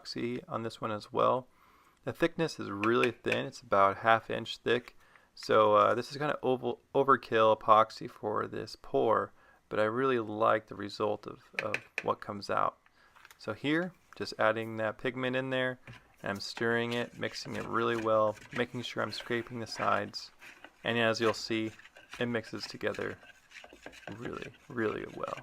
epoxy on this one as well. The thickness is really thin. It's about 1/2 inch thick. So this is kind of overkill epoxy for this pour, but I really like the result of what comes out. So here, just adding that pigment in there, and I'm stirring it, mixing it really well, making sure I'm scraping the sides, and as you'll see, it mixes together really, really well.